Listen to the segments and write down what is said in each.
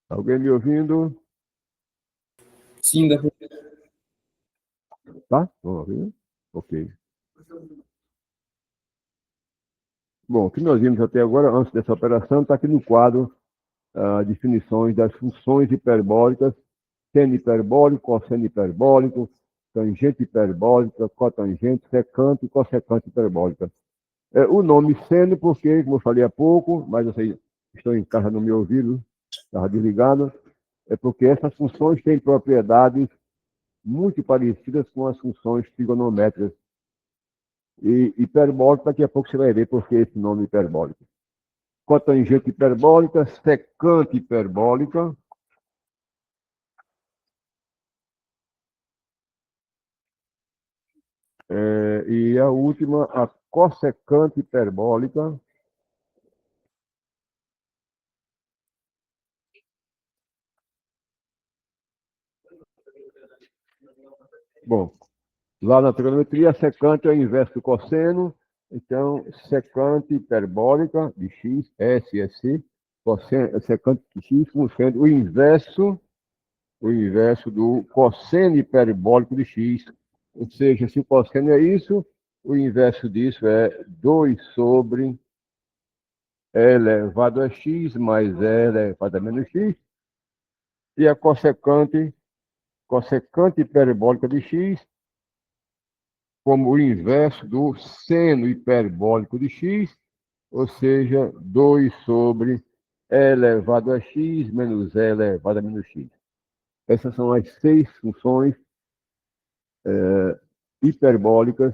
Alguém me ouvindo? Sim, dá pra... Tá? Vamos ouvir? Ok. Bom, o que nós vimos até agora, antes dessa operação, está aqui no quadro, definições das funções hiperbólicas, seno hiperbólico, cosseno hiperbólico, tangente hiperbólica, cotangente, secante e cossecante hiperbólica. O nome seno, porque, como eu falei há pouco, mas vocês estão em casa no meu ouvido, estava desligado, é porque essas funções têm propriedades muito parecidas com as funções trigonométricas. E hiperbólica, daqui a pouco você vai ver por que esse nome hiperbólico. Cotangente hiperbólica, secante hiperbólica, e a última, a cossecante hiperbólica. Bom, lá na trigonometria, secante é o inverso do cosseno, então, secante hiperbólica de x, S, S, cosseno, secante de x, como sendo o inverso do cosseno hiperbólico de x. Ou seja, se o cosseno é isso, o inverso disso é 2 sobre E elevado a x mais E elevado a menos x. E a cossecante hiperbólica de x, como o inverso do seno hiperbólico de x, ou seja, 2 sobre E elevado a x menos E elevado a menos x. Essas são as 6 funções hiperbólicas.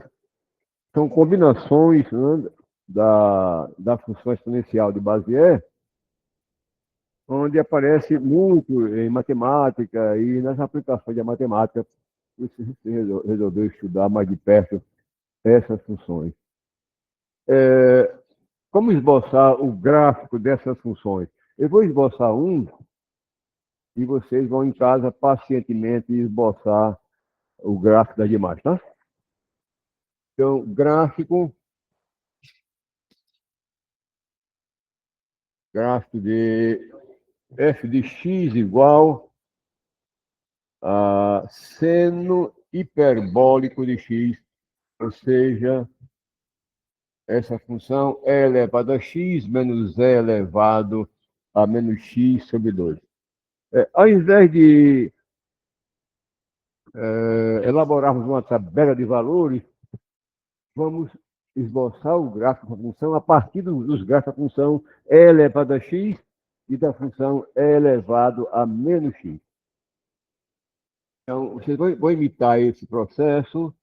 São combinações, né, da função exponencial de Bézier, onde aparece muito em matemática e nas aplicações da matemática, você resolveu estudar mais de perto essas funções. Como esboçar o gráfico dessas funções? Eu vou esboçar um e vocês vão em casa pacientemente esboçar o gráfico das demais, tá? Então, gráfico de f de x igual a seno hiperbólico de x, ou seja, essa função é elevado a x menos e elevado a menos x sobre 2. Ao invés de elaborarmos uma tabela de valores, vamos esboçar o gráfico da função a partir dos gráficos da função e elevado a x e da função e elevado a menos x. Então, vocês vão imitar esse processo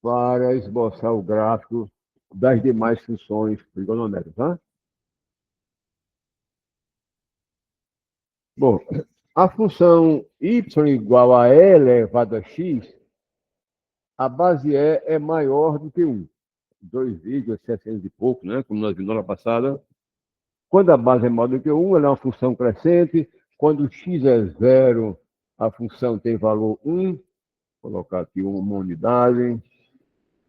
para esboçar o gráfico das demais funções trigonométricas. Tá? Bom, a função y igual a e elevado a x, a base é maior do que 1. 2,700 e pouco, né? Como nós vimos na hora passada. Quando a base é maior do que 1, ela é uma função crescente. Quando x é 0, a função tem valor 1. Vou colocar aqui uma unidade,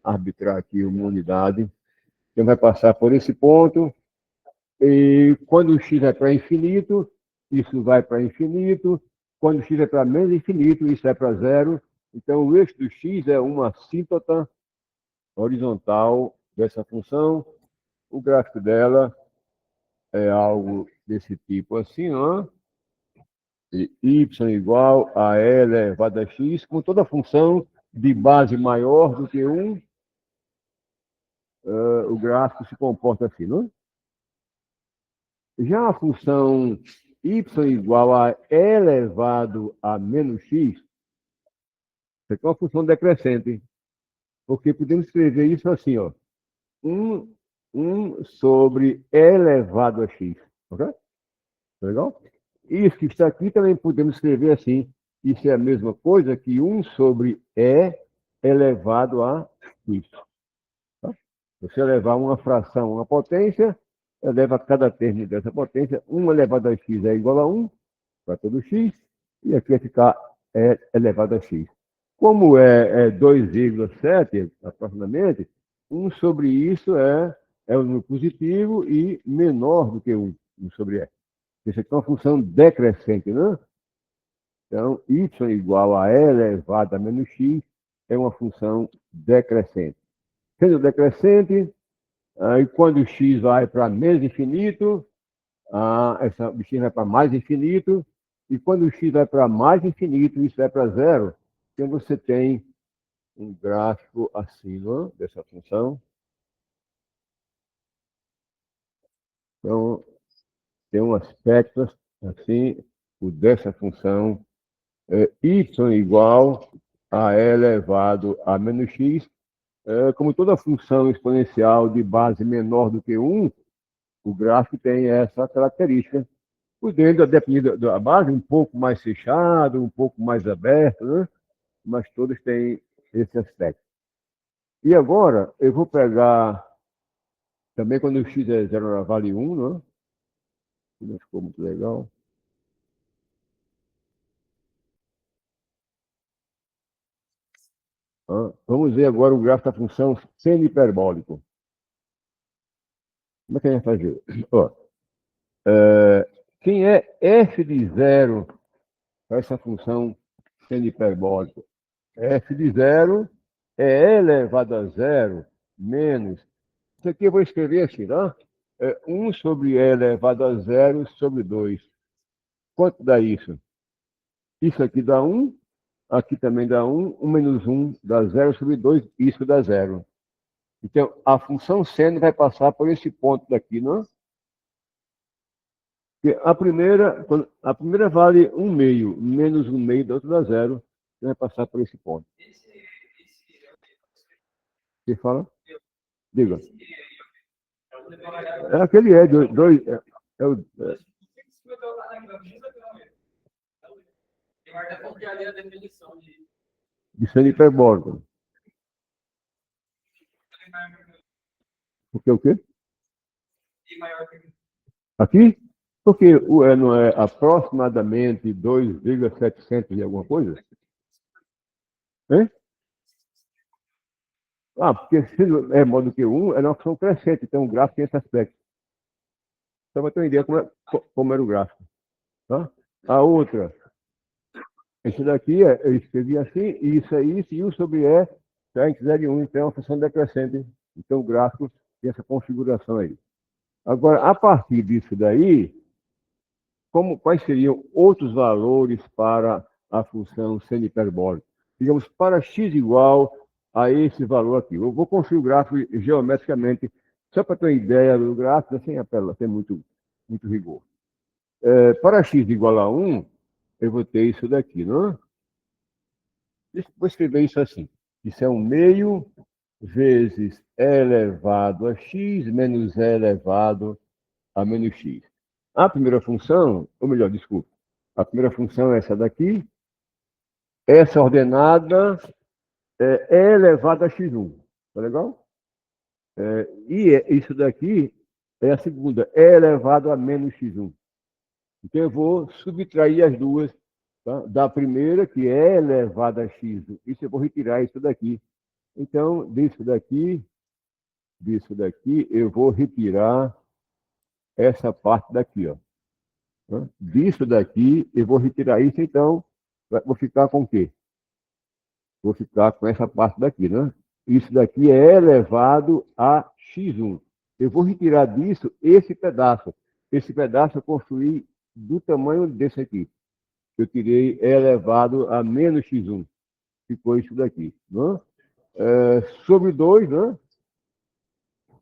arbitrar aqui uma unidade. Então vai passar por esse ponto. E quando o x é para infinito, isso vai para infinito. Quando o x é para menos infinito, isso é para 0. Então, o eixo do x é uma assíntota horizontal dessa função. O gráfico dela é algo desse tipo assim, ó. E y igual a e elevado a x, com toda função de base maior do que 1, o gráfico se comporta assim, não? Já a função y igual a e elevado a menos x, isso aqui é uma função decrescente, porque podemos escrever isso assim, ó, 1 sobre e elevado a x, ok? Tá legal? Isso que está aqui também podemos escrever assim, isso é a mesma coisa que 1 sobre e elevado a x. Tá? Você elevar uma fração a uma potência, eleva cada termo dessa potência, 1 elevado a x é igual a 1, para todo x, e aqui vai ficar e elevado a x. Como é 2,7 aproximadamente, 1 sobre isso é o número positivo e menor do que 1 sobre e. Isso aqui é uma função decrescente, né? Então, y igual a e elevado a menos x é uma função decrescente. Sendo decrescente, e quando o x vai para menos infinito, essa bichinha vai para mais infinito, e quando o x vai para mais infinito, isso vai para zero, então você tem um gráfico acima dessa função. Então, tem um aspecto assim, o dessa função y igual a e elevado a menos x. Como toda função exponencial de base menor do que 1, o gráfico tem essa característica. Podendo, dependendo da base, um pouco mais fechado, um pouco mais aberto, né? Mas todos têm esse aspecto. E agora, eu vou pegar, também quando o x é 0, vale 1, né? Não ficou muito legal. Vamos ver agora o gráfico da função seno hiperbólico. Como é que a gente vai fazer? Quem é f de 0 para essa função seno hiperbólico? F de 0 é elevado a 0 menos. Isso aqui eu vou escrever assim, tá? 1 sobre e elevado a 0 sobre 2. Quanto dá isso? Isso aqui dá 1, aqui também dá 1, 1 menos 1 dá 0 sobre 2, isso dá 0. Então, a função seno vai passar por esse ponto daqui, não? A primeira vale 1 meio, menos 1 meio, da outra dá 0. Então, vai passar por esse ponto. Você fala? Diga. É aquele dois. De seno hiperbólico. O quê? Aqui? Porque não é aproximadamente 2,700 e alguma coisa? Hein? Porque se é maior do que 1, é uma função crescente, então o gráfico tem esse aspecto. Só para ter uma ideia como era o gráfico. Tá? A outra, esse daqui, eu escrevi assim, isso é isso, e 1 sobre e, sem quiser de 1, então é uma função decrescente. Então o gráfico tem essa configuração aí. Agora, a partir disso daí, quais seriam outros valores para a função seno hiperbólica? Digamos, para x igual a esse valor aqui. Eu vou construir o gráfico geometricamente, só para ter uma ideia do gráfico, sem muito rigor. Para x igual a 1, eu vou ter isso daqui, não é? Vou escrever isso assim. Isso é 1 meio vezes e elevado a x menos e elevado a menos x. A primeira função, ou melhor, desculpa, a primeira função é essa daqui. Essa ordenada é elevada a x1. Tá legal? E isso daqui é a segunda, é elevado a menos x1. Então, eu vou subtrair as duas, tá? Da primeira, que é elevada a x1. Isso eu vou retirar isso daqui. Então, disso daqui, eu vou retirar essa parte daqui, ó. Disso daqui, eu vou retirar isso, então, vou ficar com o quê? Vou ficar com essa parte daqui, né? Isso daqui é elevado a x1. Eu vou retirar disso esse pedaço. Esse pedaço eu construí do tamanho desse aqui. Eu tirei elevado a menos x1. Ficou isso daqui, né? Sobre 2, né?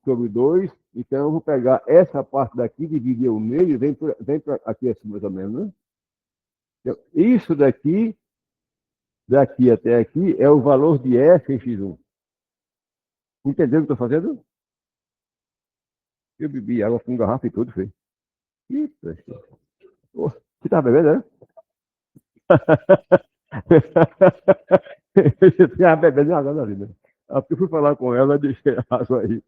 Sobre 2. Então, eu vou pegar essa parte daqui, dividir o meio, vem para aqui assim, mais ou menos, né? Então, isso daqui até aqui, é o valor de f em x1. Entendeu o que eu estou fazendo? Eu bebi água com garrafa e tudo, fez. Você tá bebendo, né? Você tá bebendo água na vida. Eu fui falar com ela, deixei a água aí.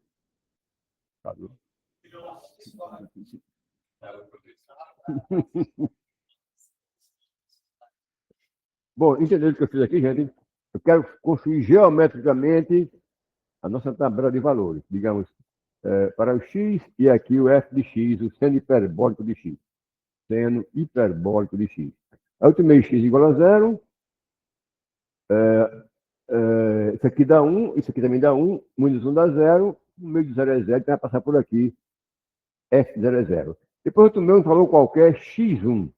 Bom, entendeu o que eu fiz aqui, gente? Eu quero construir geometricamente a nossa tabela de valores. Digamos, para o x e aqui o f de x, o seno hiperbólico de x. seno hiperbólico de x. Aí eu tomei x igual a 0. Isso aqui dá 1, isso aqui também dá 1. Menos 1 dá 0. No meio de 0 é 0, então vai passar por aqui. F0 é 0. Depois eu tomei um valor qualquer, x1.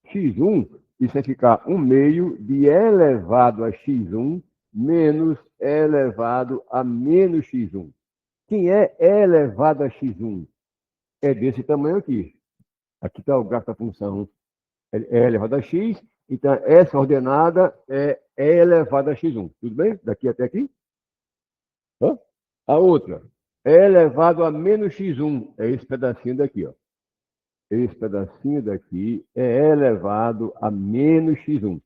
x1, isso vai ficar 1 meio de e elevado a x1 menos e elevado a menos x1. Quem é e elevado a x1? É desse tamanho aqui. Aqui está o gráfico da função e elevado a x. Então, essa ordenada é e elevado a x1. Tudo bem? Daqui até aqui? A outra, e elevado a menos x1. É esse pedacinho daqui, ó. Esse pedacinho daqui é elevado a menos x1.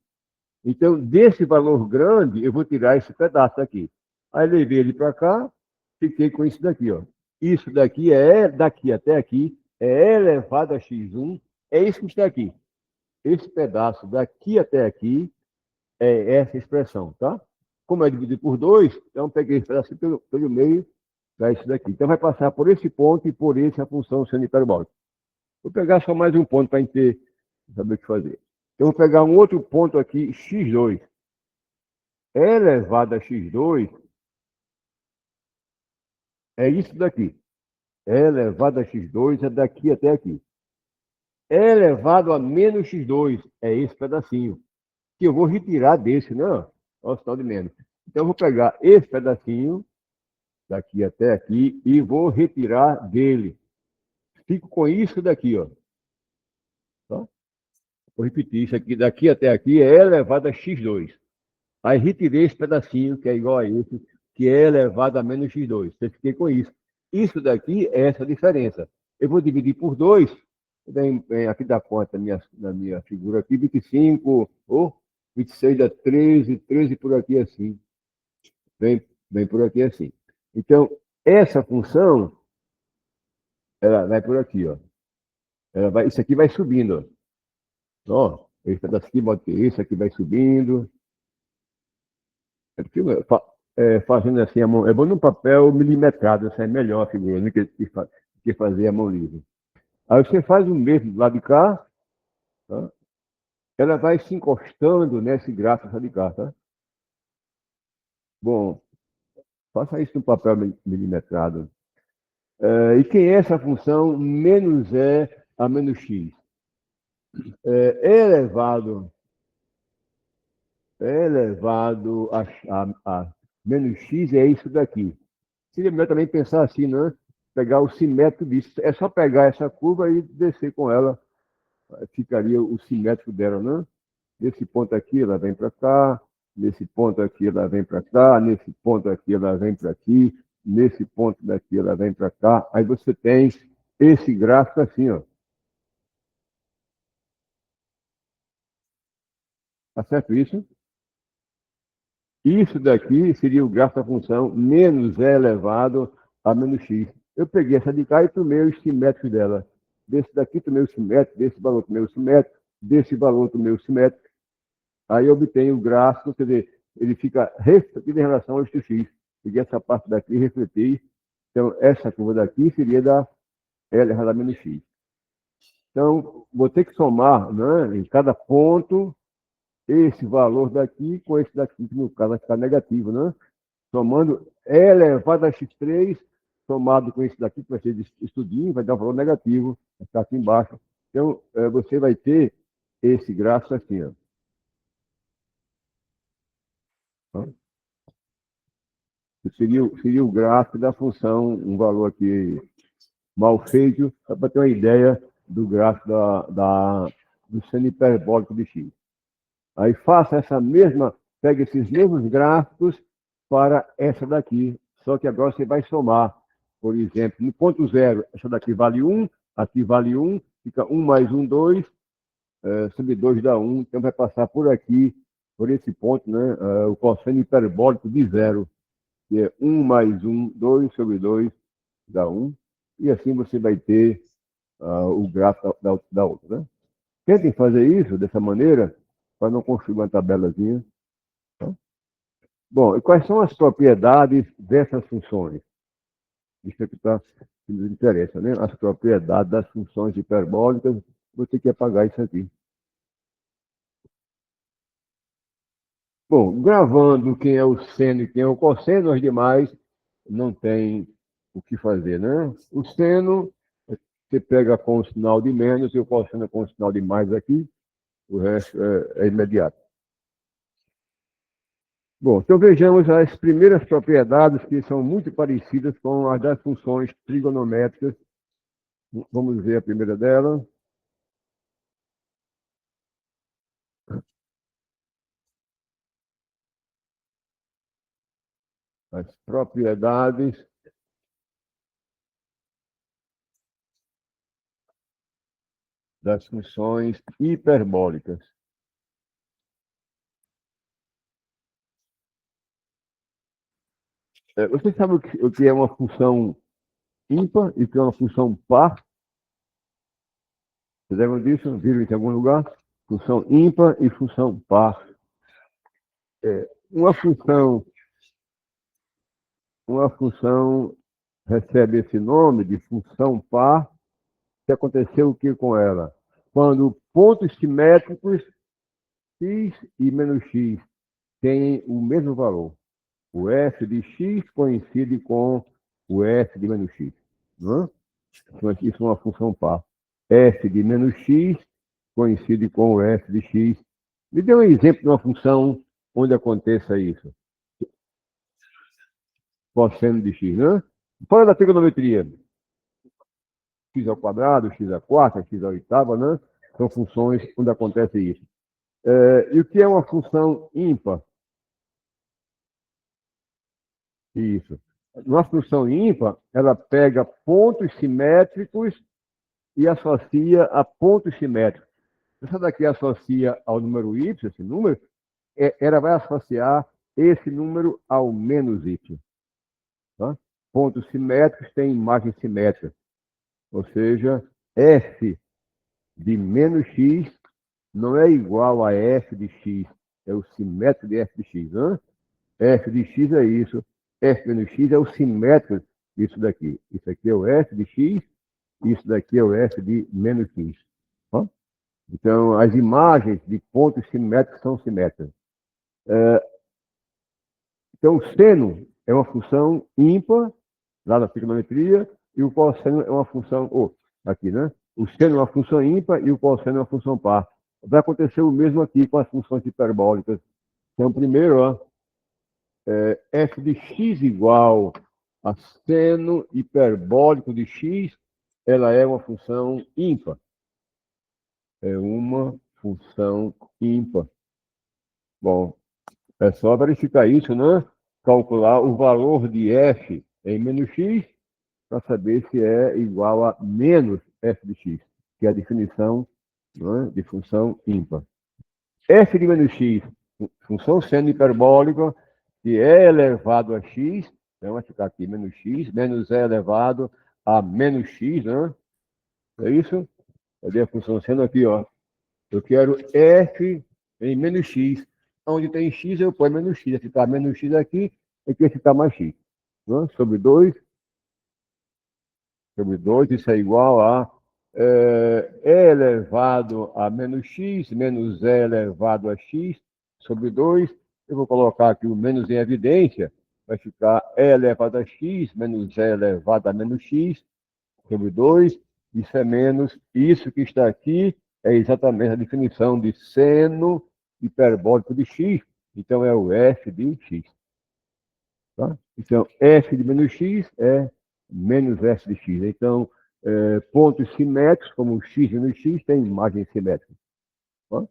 Então, desse valor grande, eu vou tirar esse pedaço aqui. Aí, levei ele para cá, fiquei com isso daqui, ó. Isso daqui daqui até aqui, é elevado a x1, é isso que está aqui. Esse pedaço daqui até aqui é essa expressão, tá? Como é dividido por 2, então peguei esse pedacinho pelo meio, dá isso daqui. Então, vai passar por esse ponto e por esse a função seno hiperbólica. Vou pegar só mais um ponto para a gente saber o que fazer. Eu vou pegar um outro ponto aqui, x2. E elevado a x2 é isso daqui. E elevado a x2 é daqui até aqui. E elevado a menos x2 é esse pedacinho, que eu vou retirar desse, né? Olha o sinal de menos. Então, eu vou pegar esse pedacinho, daqui até aqui, e vou retirar dele. Fico com isso daqui, ó. Tá? Vou repetir isso aqui, daqui até aqui é elevado a x2. Aí retirei esse pedacinho, que é igual a esse, que é elevado a menos x2. Eu fiquei com isso. Isso daqui é essa diferença. Eu vou dividir por 2. Aqui dá conta na minha figura aqui, 25, ou 26 dá 13, 13 por aqui assim. Vem por aqui assim. Então, essa função, ela vai por aqui, ó. Isso aqui vai subindo, ó. Esse pedaço aqui, bota isso aqui vai subindo. Fazendo assim a mão. É bom no papel milimetrado, essa é melhor a figura, né, que fazer a mão livre. Aí você faz o mesmo do lado de cá, tá? Ela vai se encostando nesse gráfico de cá, tá? Bom, faça isso no papel milimetrado. E quem é essa função menos e a menos x? Elevado a menos x é isso daqui. Seria melhor também pensar assim, né? Pegar o simétrico disso. É só pegar essa curva e descer com ela. Ficaria o simétrico dela, né? Nesse ponto aqui, ela vem para cá. Nesse ponto aqui, ela vem para cá. Nesse ponto aqui, ela vem para aqui. Nesse ponto daqui, ela vem para cá. Aí você tem esse gráfico assim, ó. Tá certo isso? Isso daqui seria o gráfico da função menos e elevado a menos x. Eu peguei essa de cá e tomei os simétricos dela. Desse daqui tomei o simétrico, desse valor tomei o simétrico, desse valor tomei o simétrico. Aí eu obtenho o gráfico, quer dizer, ele fica refletido em relação ao x. Peguei essa parte daqui e refleti. Então, essa curva daqui seria da L elevado a menos x. Então, vou ter que somar, né, em cada ponto esse valor daqui com esse daqui, que no caso vai ficar negativo, né? Somando E elevado a x3, somado com esse daqui, que vai ser de estudinho, vai dar um valor negativo, vai ficar aqui embaixo. Então, você vai ter esse gráfico assim, ó. Seria o gráfico da função, um valor aqui mal feito, só para ter uma ideia do gráfico do seno hiperbólico de x. Aí faça pega esses mesmos gráficos para essa daqui, só que agora você vai somar. Por exemplo, no ponto 0, essa daqui vale 1, aqui vale 1, fica 1 mais 1, 2, sobre 2 dá 1, então vai passar por aqui, por esse ponto, né, o cosseno hiperbólico de 0, que é 1 mais 1, 2 sobre 2 dá 1, e assim você vai ter o gráfico da outra. Né? Tentem fazer isso dessa maneira, para não construir uma tabelazinha. Tá? Bom, e quais são as propriedades dessas funções? Isso é que nos interessa, né? As propriedades das funções hiperbólicas vou ter que apagar isso aqui. Bom, gravando quem é o seno e quem é o cosseno, os demais não tem o que fazer, né? O seno, você pega com o sinal de menos e o cosseno com o sinal de mais aqui, o resto é imediato. Bom, então vejamos as primeiras propriedades que são muito parecidas com as das funções trigonométricas. Vamos ver a primeira dela. As propriedades das funções hiperbólicas. Você sabe o que é uma função ímpar e o que é uma função par? Vocês lembram disso? Viram em algum lugar? Função ímpar e função par. Uma função recebe esse nome de função par, que aconteceu o que com ela? Quando pontos simétricos x e menos x têm o mesmo valor. O f de x coincide com o f de menos x. Não é? Isso é uma função par. F de menos x coincide com o f de x. Me dê um exemplo de uma função onde aconteça isso. Cosseno de x, né? Fora da trigonometria. X ao quadrado, x à quarta, x à oitava, né? São funções onde acontece isso. E o que é uma função ímpar? Isso. Uma função ímpar, ela pega pontos simétricos e associa a pontos simétricos. Essa daqui associa ao número y, esse número, ela vai associar esse número ao menos y. Tá? Pontos simétricos têm imagem simétrica. Ou seja, f de menos x não é igual a f de x. É o simétrico de f de x. Né? F de x é isso. F menos x é o simétrico disso daqui. Isso aqui é o f de x. Isso daqui é o f de menos x. Tá? Então, as imagens de pontos simétricos são simétricas. Então, o seno é uma função ímpar, lá na trigonometria, e o cosseno é uma função... aqui, né? O seno é uma função ímpar e o cosseno é uma função par. Vai acontecer o mesmo aqui com as funções hiperbólicas. Então, primeiro, f de x igual a seno hiperbólico de x, ela é uma função ímpar. É uma função ímpar. Bom, é só verificar isso, né? Calcular o valor de f em menos x para saber se é igual a menos f de x, que é a definição, né, de função ímpar. F de menos x, função seno hiperbólica, que é elevado a x, então vai ficar aqui menos x, menos e elevado a menos x, né? É isso? Cadê a função seno aqui, ó? Eu quero f em menos x. Onde tem x, eu ponho menos x. Vai ficar menos x aqui, aqui vai ficar mais x. Né? Sobre 2, isso é igual a e elevado a menos x, menos e elevado a x, sobre 2. Eu vou colocar aqui o menos em evidência. Vai ficar e elevado a x, menos e elevado a menos x, sobre 2. Isso é menos. Isso que está aqui é exatamente a definição de seno hiperbólico de x. Então, é o f de x. Tá? Então, f de menos x é menos f de x. Então, pontos simétricos, como x menos x, tem imagem simétrica. Tá?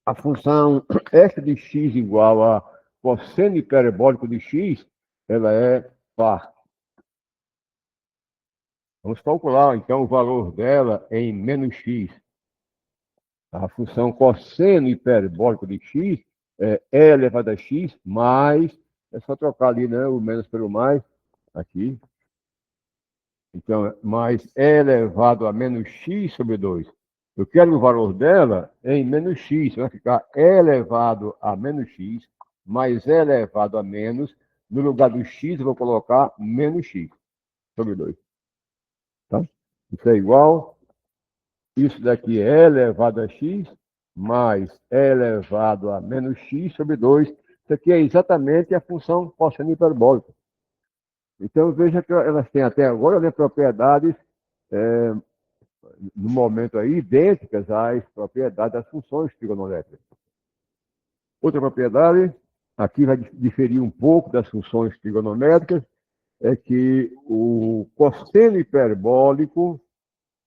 A função f de x igual a cosseno hiperbólico de x, ela é par. Vamos calcular, então, o valor dela em menos x. A função cosseno hiperbólico de x é e elevado a x mais, é só trocar ali, né, o menos pelo mais, aqui. Então, mais e elevado a menos x sobre 2. Eu quero o valor dela em menos x, vai ficar e elevado a menos x mais e elevado a menos, no lugar do x eu vou colocar menos x sobre 2. Tá? Isso é igual Isso daqui é elevado a x mais e elevado a menos x sobre 2. Isso aqui é exatamente a função cosseno hiperbólica. Então, veja que elas têm até agora propriedades, no momento aí, idênticas às propriedades das funções trigonométricas. Outra propriedade, aqui vai diferir um pouco das funções trigonométricas, é que o cosseno hiperbólico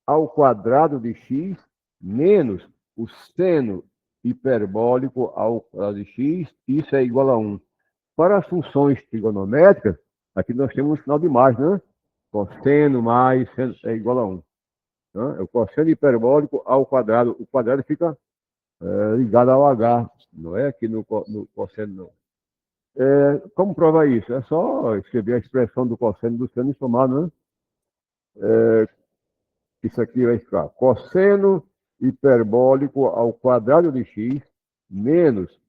ao quadrado de x menos o seno hiperbólico ao quadrado de x, isso é igual a 1. Para as funções trigonométricas, aqui nós temos um sinal de mais, né? Cosseno mais seno é igual a 1. Né? É o cosseno hiperbólico ao quadrado. O quadrado fica ligado ao h, não é aqui no cosseno, não. Como prova isso? É só escrever a expressão do cosseno e do seno e somar, né? Isso aqui vai ficar cosseno hiperbólico ao quadrado de x menos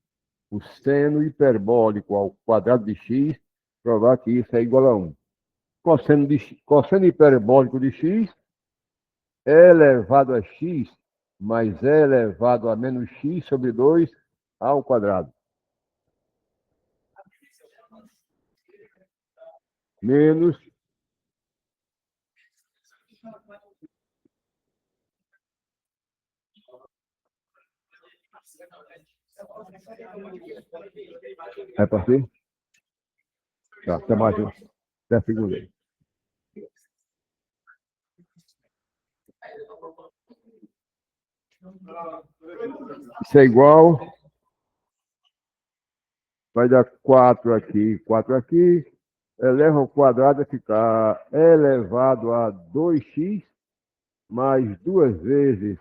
o seno hiperbólico ao quadrado de x, provar que isso é igual a 1. Cosseno hiperbólico de x é elevado a x mais é elevado a menos x sobre 2 ao quadrado. Menos é para ser? Tá, até mais. Até a segunda. Isso é igual. Vai dar 4 aqui, 4 aqui. Eleva ao quadrado a ficar elevado a 2x mais 2 vezes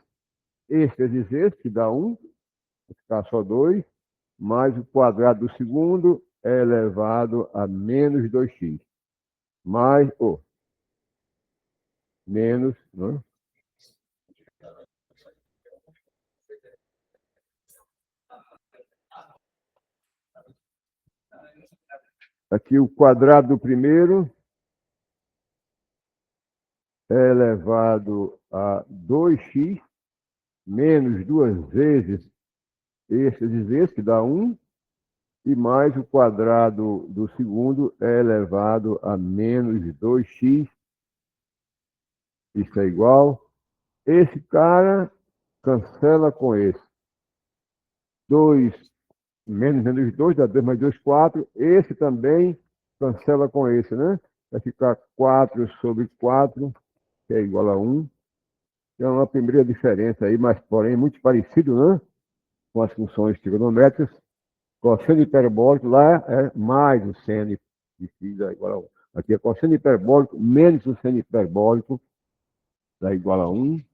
esse vezes esse, que dá 1. Vai ficar só 2. Mais o quadrado do segundo é elevado a menos 2x. Mais, menos, né? Aqui o quadrado do primeiro é elevado a 2x menos 2 vezes esse vezes esse, que dá 1. E mais o quadrado do segundo é elevado a menos 2x. Isso é igual. Esse cara cancela com esse. 2 menos 2 dá 2 mais 2, 4. Esse também cancela com esse, né? Vai ficar 4 sobre 4, que é igual a 1. É uma primeira diferença aí, mas porém muito parecido, né? Com as funções trigonométricas. Cosseno hiperbólico lá é mais o seno de x é igual a 1. Aqui é cosseno hiperbólico menos o seno hiperbólico dá igual a 1. Deixa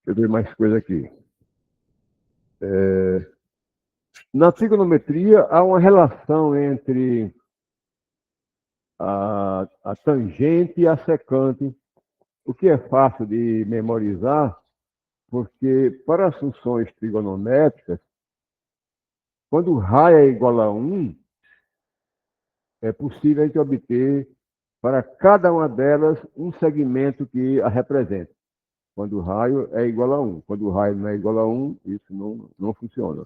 eu ver mais coisa aqui. Na trigonometria, há uma relação entre a tangente e a secante, o que é fácil de memorizar, porque para as funções trigonométricas, quando o raio é igual a 1, é possível a gente obter para cada uma delas um segmento que a representa. Quando o raio é igual a 1. Quando o raio não é igual a 1, isso não funciona.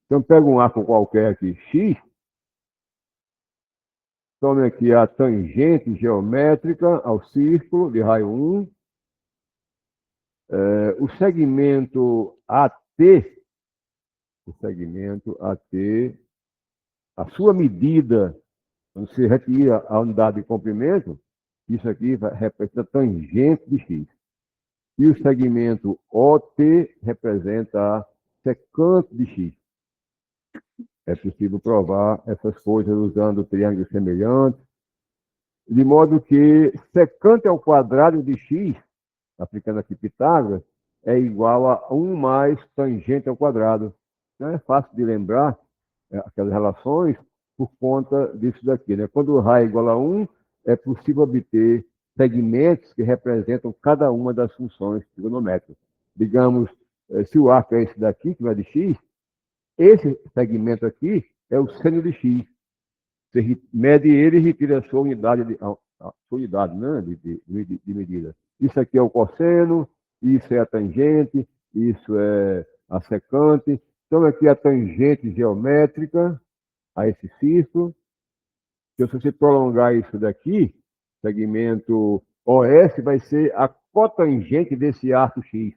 Então, pega um arco qualquer aqui, x. Tome aqui a tangente geométrica ao círculo de raio 1. O segmento AT, a sua medida, quando você retira a unidade de comprimento, isso aqui representa a tangente de x. E o segmento OT representa a secante de x. É possível provar essas coisas usando triângulos semelhantes, de modo que secante ao quadrado de x, aplicando aqui Pitágoras, é igual a 1 mais tangente ao quadrado. Então é fácil de lembrar aquelas relações por conta disso daqui, né? Quando o raio é igual a 1, é possível obter segmentos que representam cada uma das funções trigonométricas. Digamos, se o arco é esse daqui, que vai de x, esse segmento aqui é o seno de x. Você mede ele e retira a sua unidade, a sua unidade, né, de medida. Isso aqui é o cosseno, isso é a tangente, isso é a secante. Então, aqui é a tangente geométrica a esse círculo. Então, se você prolongar isso daqui, segmento OS vai ser a cotangente desse arco X.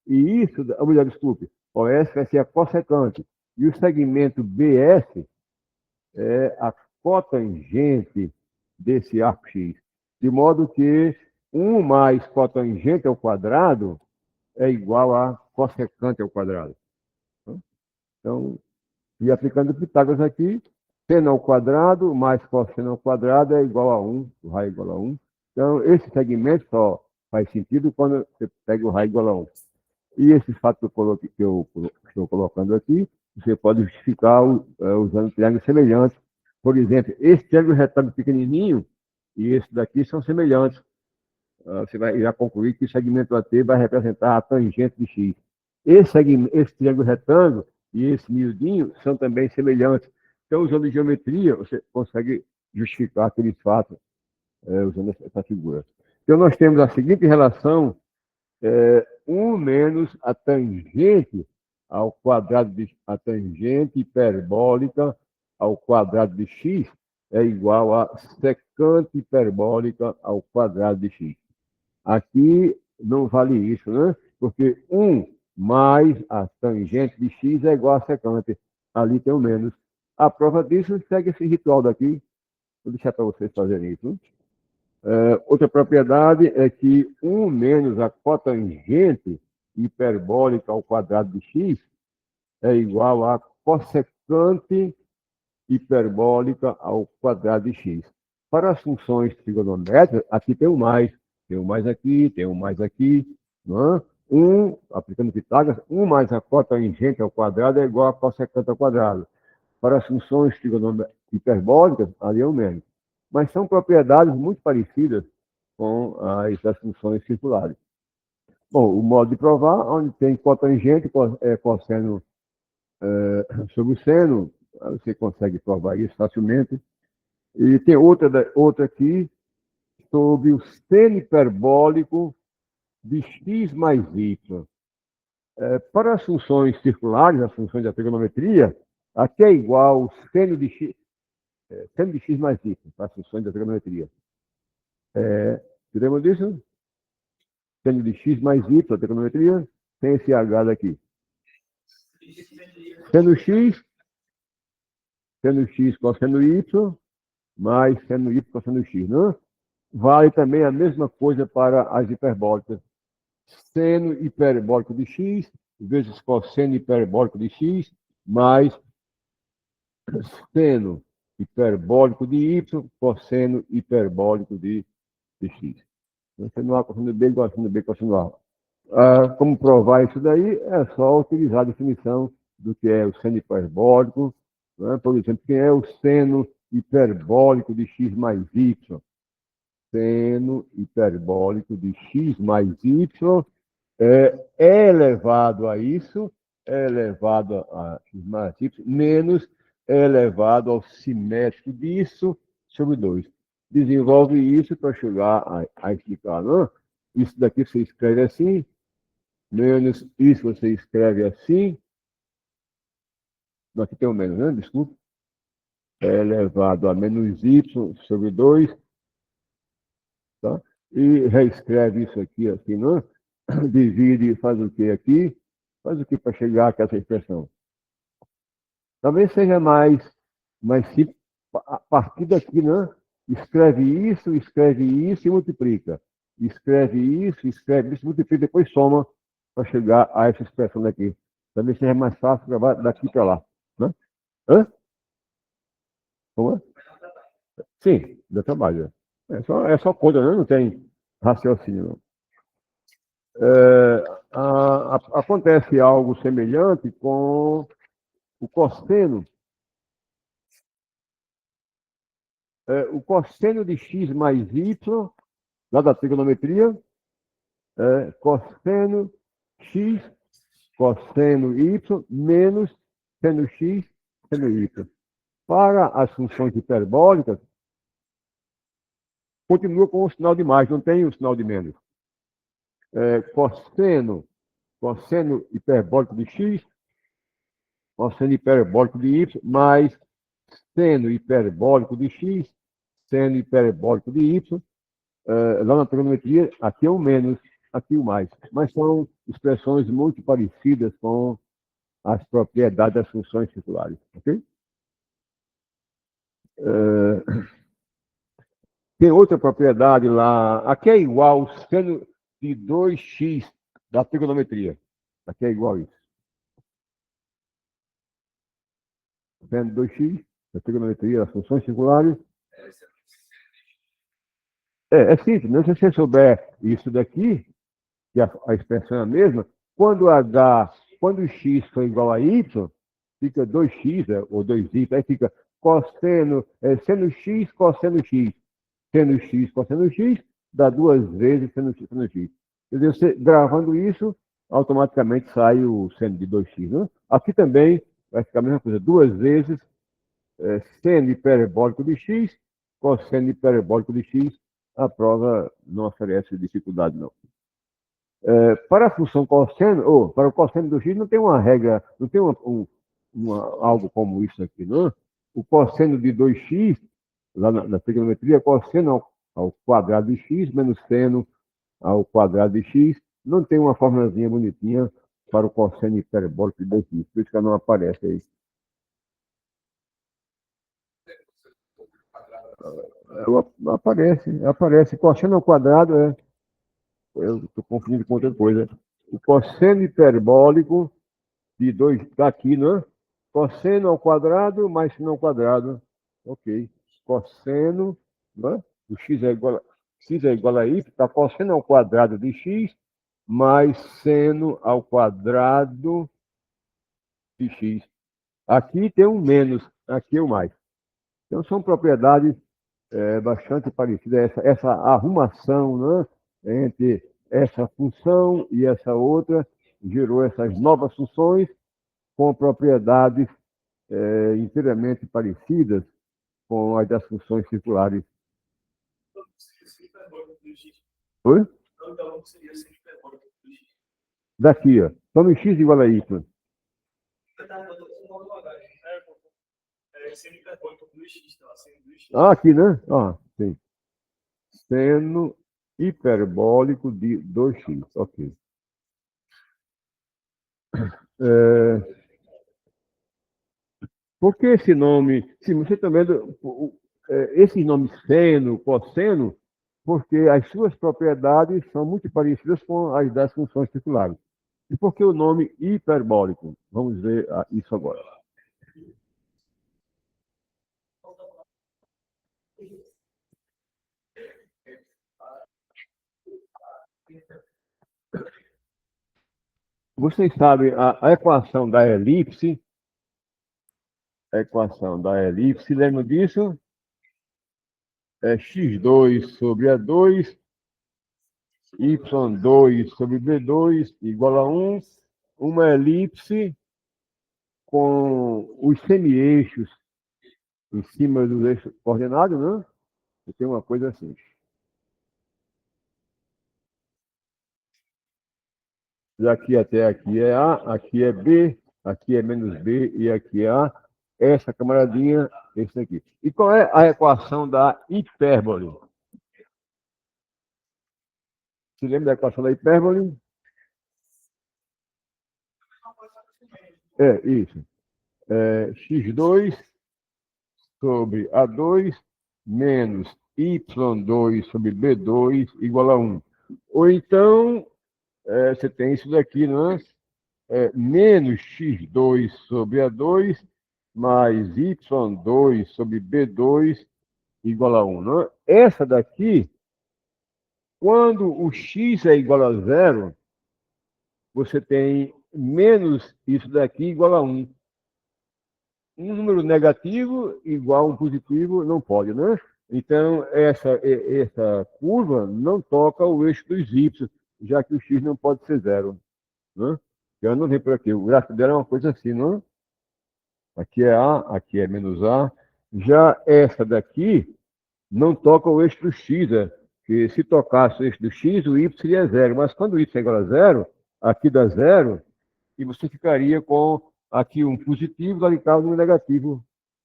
E isso, ou melhor, desculpe, OS vai ser a cossecante. E o segmento BS é a cotangente desse arco X. De modo que 1 mais cotangente ao quadrado é igual a cossecante ao quadrado. Então, e aplicando Pitágoras aqui, seno ao quadrado mais cosseno ao quadrado é igual a 1, o raio é igual a 1. Então, esse segmento só faz sentido quando você pega o raio igual a 1. E esse fato que eu estou colocando aqui, você pode justificar usando triângulos semelhantes. Por exemplo, esse triângulo retângulo pequenininho e esse daqui são semelhantes. Você irá concluir que o segmento AT vai representar a tangente de x. Esse triângulo retângulo e esse miudinho são também semelhantes. Então, usando geometria, você consegue justificar aqueles fatos usando essa figura. Então, nós temos a seguinte relação: 1 menos a tangente ao quadrado a tangente hiperbólica ao quadrado de x é igual a secante hiperbólica ao quadrado de x. Aqui não vale isso, né? Porque 1 mais a tangente de x é igual a secante. Ali tem o menos. A prova disso segue esse ritual daqui. Vou deixar para vocês fazerem isso. Outra propriedade é que 1 menos a cotangente hiperbólica ao quadrado de x é igual a cossecante hiperbólica ao quadrado de x. Para as funções trigonométricas, aqui tem o mais. Tem um mais aqui, tem um mais aqui. Não é? Aplicando Pitágoras, 1 mais a cotangente ao quadrado é igual a cossecante ao quadrado. Para as funções hiperbólicas, ali é o menos. Mas são propriedades muito parecidas com as funções circulares. Bom, o modo de provar, onde tem cotangente, cosseno sobre o seno, você consegue provar isso facilmente. E tem outra aqui, sobre o seno hiperbólico de x mais y. Para as funções circulares, as funções da trigonometria, aqui é igual ao seno de x mais y, para as funções da trigonometria. Lembra disso? Seno de x mais y, a trigonometria, tem esse H daqui. Seno x cosseno y, mais seno y cosseno x, não? Vale também a mesma coisa para as hiperbólicas. Seno hiperbólico de x vezes cosseno hiperbólico de x mais seno hiperbólico de y cosseno hiperbólico de x. Cosseno A, cosseno B igual a seno B, cosseno A. Como provar isso daí? É só utilizar a definição do que é o seno hiperbólico. Né? Por exemplo, quem é o seno hiperbólico de x mais y? Seno hiperbólico de x mais y é elevado a isso, é elevado a x mais y, menos é elevado ao simétrico disso sobre 2. Desenvolve isso para chegar a explicar. Não? Isso daqui você escreve assim, menos isso você escreve assim. Aqui tem o menos, né? Desculpa. É elevado a menos y sobre 2. Tá? E reescreve isso aqui, assim, não? Divide e faz o que aqui? Faz o que para chegar a essa expressão? Talvez seja mais simples. A partir daqui, né? Escreve isso e multiplica. Escreve isso, multiplica, depois soma para chegar a essa expressão daqui. Talvez seja mais fácil gravar daqui para lá. Né? Hã? Como é? Sim, dá trabalho. É só conta, né? Não tem raciocínio. Acontece algo semelhante com o cosseno. O cosseno de x mais y, lá da trigonometria, cosseno x, cosseno y, menos seno x, seno y. Para as funções hiperbólicas, continua com o sinal de mais, não tem o sinal de menos. Cosseno hiperbólico de x, cosseno hiperbólico de y, mais seno hiperbólico de x, seno hiperbólico de y. Lá na trigonometria, aqui é o menos, aqui o mais. Mas são expressões muito parecidas com as propriedades das funções circulares. Ok? Tem outra propriedade lá. Aqui é igual seno de 2x da trigonometria. Aqui é igual isso. Seno de 2x da trigonometria das funções circulares. É simples, né? Se você souber isso daqui, que a expressão é a mesma, quando x for igual a y, fica 2x, ou 2y, aí fica seno x, cosseno x. Seno x, cosseno x, dá 2 vezes seno x, seno x. Quer dizer, você, gravando isso, automaticamente sai o seno de 2x. Né? Aqui também vai ficar a mesma coisa, 2 vezes seno hiperbólico de x, cosseno hiperbólico de x. A prova não oferece dificuldade, não. Para a função cosseno, ou para o cosseno do x, não tem uma regra, não tem algo como isso aqui, não? O cosseno de 2x, lá na trigonometria, cosseno ao quadrado de x menos seno ao quadrado de x, não tem uma formulazinha bonitinha para o cosseno hiperbólico de 2x, por isso que ela não aparece aí. Aparece. Cosseno ao quadrado eu estou confundindo com outra coisa. O cosseno hiperbólico de 2, está aqui, né? Cosseno ao quadrado mais seno ao quadrado. Ok. Cosseno, né? O x é igual a y, está cosseno ao quadrado de x mais seno ao quadrado de x. Aqui tem um menos, aqui é o mais. Então, são propriedades bastante parecidas. Essa arrumação, né, entre essa função e essa outra gerou essas novas funções com propriedades inteiramente parecidas com as das funções circulares. Oi? Daqui, ó. Tome x igual a y. Aqui, né? Sim. Seno hiperbólico de 2x. Ok. Por que esse nome? Sim, você está vendo esses nomes seno, cosseno, porque as suas propriedades são muito parecidas com as das funções circulares. E por que o nome hiperbólico? Vamos ver isso agora. Vocês sabem a equação da elipse? A equação da elipse, lembra disso? É x2 sobre A2, y2 sobre B2 igual a 1. Uma elipse com os semi-eixos em cima dos eixos coordenados, né? E tem uma coisa assim. Daqui até aqui é A, aqui é B, aqui é menos B e aqui é A. Essa camaradinha, esse aqui. E qual é a equação da hipérbole? Se lembra da equação da hipérbole? Isso. x2 sobre A2 menos y2 sobre B2 igual a 1. Ou então, você tem isso daqui, não é? Menos x2 sobre A2 mais y2 sobre B2 igual a 1. Não é? Essa daqui, quando o x é igual a 0, você tem menos isso daqui igual a 1. Um número negativo igual a um positivo não pode, né? Então, essa curva não toca o eixo dos y, já que o x não pode ser 0. Né? Eu não vem por aqui. O gráfico dela é uma coisa assim, não? Aqui é A, aqui é menos A. Já essa daqui não toca o eixo do x, que se tocasse o eixo do x, o y seria zero. Mas quando o y é igual a zero, aqui dá zero, e você ficaria com aqui um positivo, lá de cá um negativo.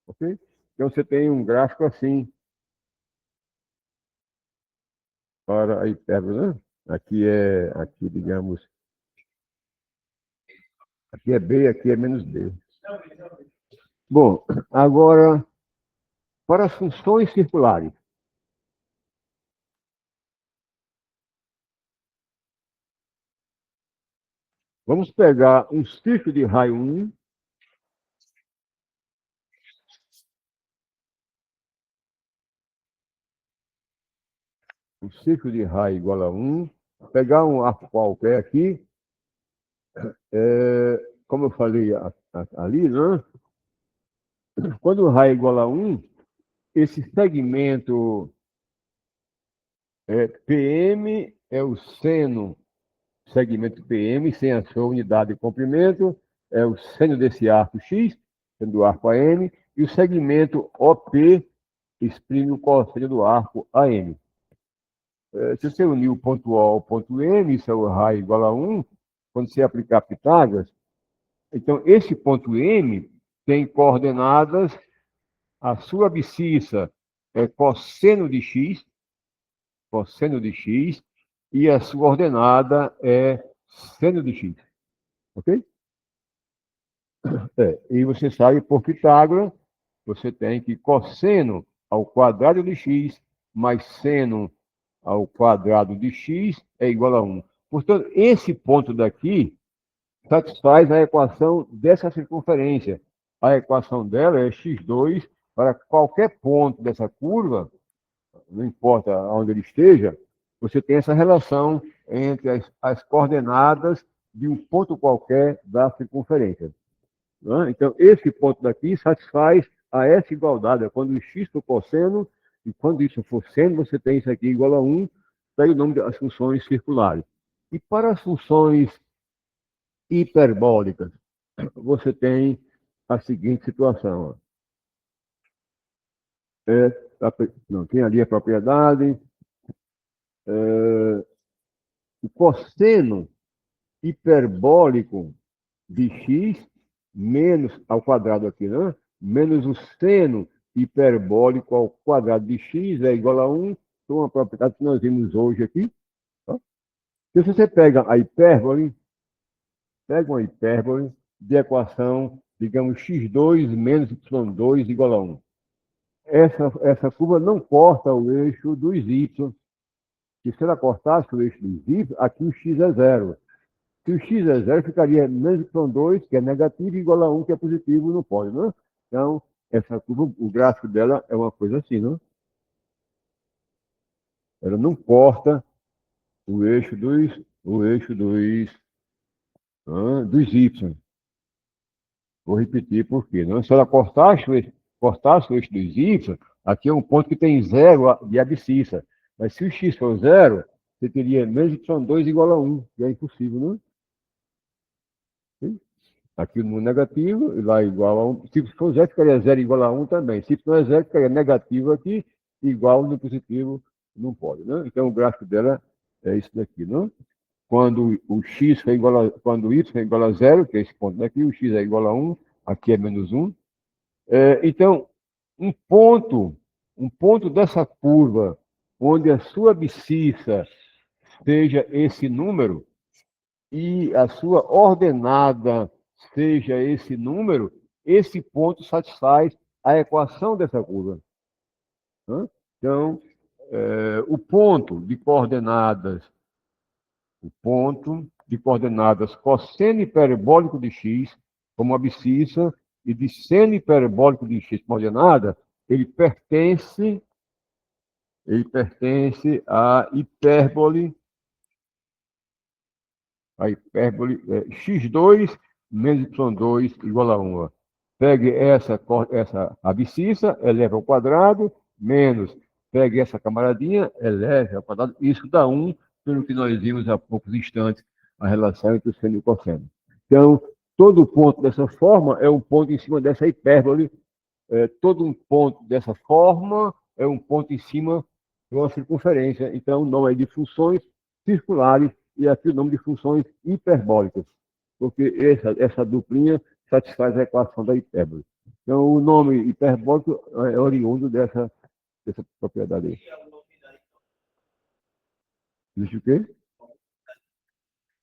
Ok? Então você tem um gráfico assim para a hipérbole, né? Aqui, digamos, aqui é B, aqui é menos B. Bom, agora, para as funções circulares. Vamos pegar um círculo de raio 1, um círculo de raio igual a 1, pegar um arco qualquer aqui, como eu falei ali, né? Quando o raio é igual a 1, esse segmento PM é o seno, segmento PM, sem a sua unidade de comprimento, é o seno desse arco X, sendo do arco AM, e o segmento OP exprime o cosseno do arco AM. Se você unir o ponto O ao ponto M, isso é o raio igual a 1, quando você aplicar Pitágoras, então esse ponto M tem coordenadas, a sua abscissa é cosseno de x, e a sua ordenada é seno de x. Ok? E você sabe, por Pitágoras, você tem que cosseno ao quadrado de x mais seno ao quadrado de x é igual a 1. Portanto, esse ponto daqui satisfaz a equação dessa circunferência. A equação dela é x2 para qualquer ponto dessa curva, não importa onde ele esteja, você tem essa relação entre as coordenadas de um ponto qualquer da circunferência. Então, esse ponto daqui satisfaz a essa igualdade. Quando o x for cosseno, e quando isso for seno, você tem isso aqui igual a 1, daí o nome das funções circulares. E para as funções hiperbólicas, você tem a seguinte situação. Não, tem ali a propriedade. O cosseno hiperbólico de x menos ao quadrado aqui, né? Menos o seno hiperbólico ao quadrado de x é igual a 1. Então, uma propriedade que nós vimos hoje aqui. Tá? Se você pega uma hipérbole de equação, digamos, x2 menos y2 igual a 1. Essa curva não corta o eixo dos y. Se ela cortasse o eixo dos y, aqui o x é zero. Se o x é zero, ficaria menos y2, que é negativo, igual a 1, que é positivo, não pode, não? Então, essa curva, o gráfico dela é uma coisa assim, não? Ela não corta o eixo dos y. Vou repetir por quê. Não? Se ela cortasse o eixo dos y, aqui é um ponto que tem zero de abscissa. Mas se o x for zero, você teria menos y2 igual a 1, que é impossível, não? Sim? Aqui no negativo, e lá igual a 1. Se for zero, ficaria zero igual a 1 também. Se não é zero, ficaria negativo aqui, igual no positivo, não pode, né? Então, o gráfico dela é isso daqui, não? Quando o x é igual a, quando o y é igual a zero, que é esse ponto daqui, o x é igual a 1, aqui é menos 1. Então, um ponto dessa curva, onde a sua abscissa seja esse número, e a sua ordenada seja esse número, esse ponto satisfaz a equação dessa curva. Então, o ponto de coordenadas cosseno hiperbólico de x como abscissa e de seno hiperbólico de x como ordenada, ele pertence à hipérbole x2 menos y2 igual a 1. Pegue essa abscissa, eleve ao quadrado, menos, pegue essa camaradinha, eleve ao quadrado, isso dá 1, pelo que nós vimos há poucos instantes, a relação entre o seno e o cosseno. Então, todo ponto dessa forma é um ponto em cima dessa hipérbole. Todo um ponto dessa forma é um ponto em cima de uma circunferência. Então, o nome é de funções circulares e aqui o nome de funções hiperbólicas, porque essa duplinha satisfaz a equação da hipérbole. Então, o nome hiperbólico é oriundo dessa propriedade aí. Existe o quê?